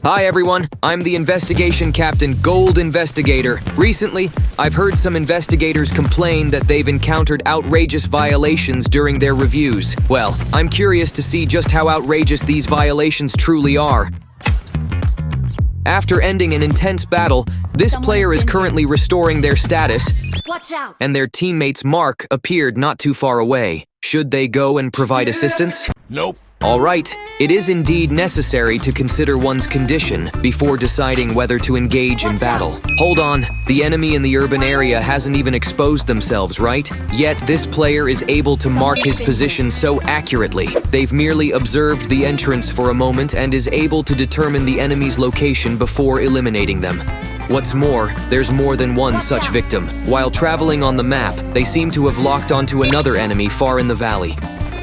Hi everyone, I'm the investigation captain Gold Investigator. Recently, I've heard some investigators complain that they've encountered outrageous violations during their reviews. Well, I'm curious to see just how outrageous these violations truly are. After ending an intense battle, this player is currently restoring their status, Watch out! and their teammate's mark appeared not too far away. Should they go and provide assistance? Nope. Alright, it is indeed necessary to consider one's condition before deciding whether to engage in battle. Hold on, the enemy in the urban area hasn't even exposed themselves, right? Yet this player is able to mark his position so accurately. They've merely observed the entrance for a moment and is able to determine the enemy's location before eliminating them. What's more, there's more than one such victim. While traveling on the map, they seem to have locked onto another enemy far in the valley.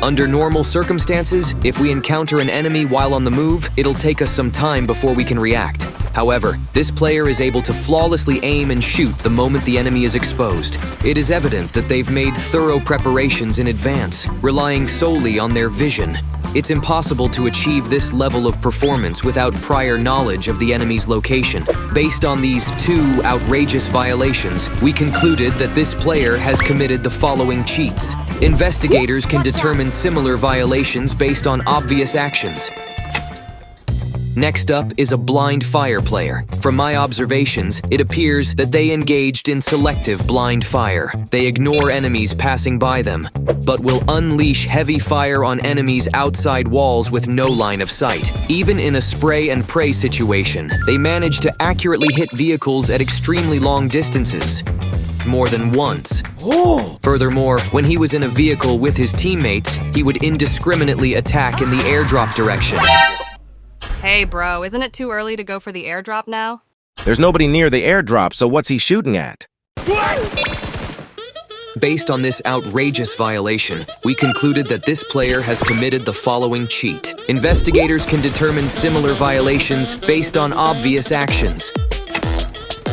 Under normal circumstances, if we encounter an enemy while on the move, it'll take us some time before we can react. However, this player is able to flawlessly aim and shoot the moment the enemy is exposed. It is evident that they've made thorough preparations in advance, relying solely on their vision. It's impossible to achieve this level of performance without prior knowledge of the enemy's location. Based on these two outrageous violations, we concluded that this player has committed the following cheats. Investigators can determine similar violations based on obvious actions. Next up is a blind fire player. From my observations, it appears that they engaged in selective blind fire. They ignore enemies passing by them, but will unleash heavy fire on enemies outside walls with no line of sight. Even in a spray and pray situation, they manage to accurately hit vehicles at extremely long distances. More than once. Furthermore, when he was in a vehicle with his teammates, he would indiscriminately attack in the airdrop direction. Hey bro, isn't it too early to go for the airdrop now? There's nobody near the airdrop, so what's he shooting at? Based on this outrageous violation, we concluded that this player has committed the following cheat. Investigators can determine similar violations based on obvious actions.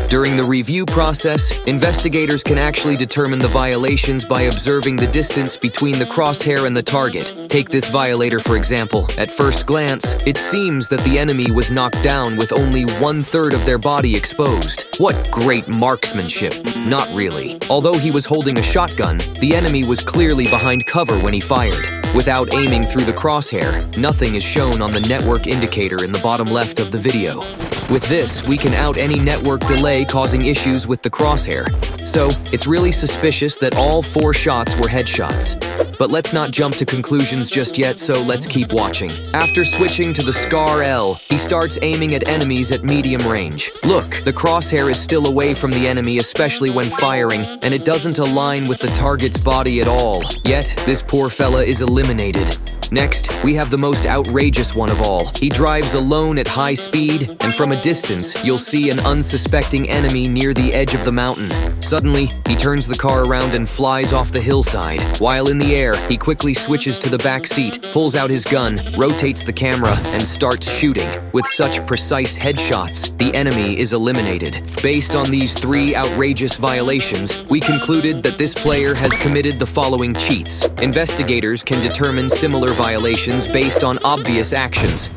During the review process, investigators can actually determine the violations by observing the distance between the crosshair and the target. Take this violator for example. At first glance, it seems that the enemy was knocked down with only 1/3 of their body exposed. What great marksmanship. Not really. Although he was holding a shotgun, the enemy was clearly behind cover when he fired. Without aiming through the crosshair, nothing is shown on the network indicator in the bottom left of the video. With this, we can out any network delay causing issues with the crosshair. So, it's really suspicious that all 4 shots were headshots. But let's not jump to conclusions just yet, so let's keep watching. After switching to the Scar L, he starts aiming at enemies at medium range. Look, the crosshair is still away from the enemy, especially when firing, and it doesn't align with the target's body at all. Yet, this poor fella is eliminated. Next, we have the most outrageous one of all. He drives alone at high speed, and from a distance, you'll see an unsuspecting enemy near the edge of the mountain. Suddenly, he turns the car around and flies off the hillside. While in the air, he quickly switches to the back seat, pulls out his gun, rotates the camera, and starts shooting. With such precise headshots, the enemy is eliminated. Based on these 3 outrageous violations, we concluded that this player has committed the following cheats. Investigators can determine similar violations based on obvious actions.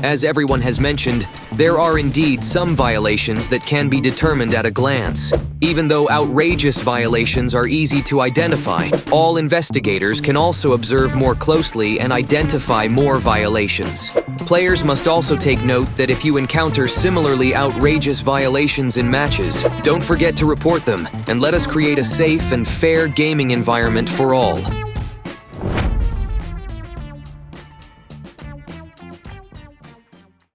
As everyone has mentioned, there are indeed some violations that can be determined at a glance. Even though outrageous violations are easy to identify, all investigators can also observe more closely and identify more violations. Players must also take note that if you encounter similarly outrageous violations in matches, don't forget to report them, and let us create a safe and fair gaming environment for all.